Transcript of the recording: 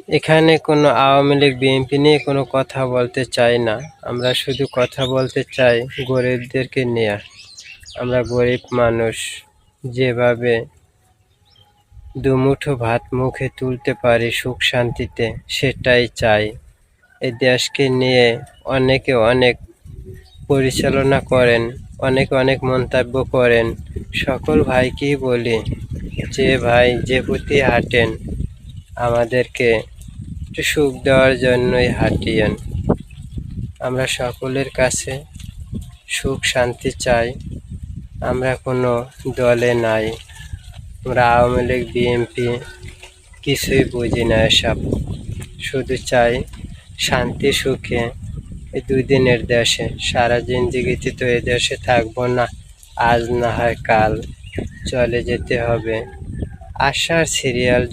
এখানে কোনো আওয়ামী লীগ বিএনপি নিয়ে কোনো কথা বলতে চাই না। আমরা শুধু কথা বলতে চাই গরিবদেরকে নিয়ে। আমরা গরিব মানুষ, যেভাবে দুমুঠো ভাত মুখে তুলতে পারি সুখ শান্তিতে, সেটাই চাই। এই দেশকে নিয়ে অনেকে অনেক পরিচালনা করেন, অনেকে অনেক মন্তব্য করেন। সকল ভাইকেই বলি যে ভাই যে পথে হাঁটেন আমাদেরকে একটু সুখ দেওয়ার জন্যই হাঁটিয়েন। আমরা সকলের কাছে সুখ শান্তি চাই। আমরা কোনো দলে নাই। আমরা আওয়ামী লীগ বিএনপি কিছুই বুঝি না এসব। শুধু চাই শান্তি সুখে এই 2 দিনের দেশে। সারা জিন্দেগিতে তো এ দেশে থাকবো না, আজ না হয় কাল চলে যেতে হবে। আশার সিরিয়াল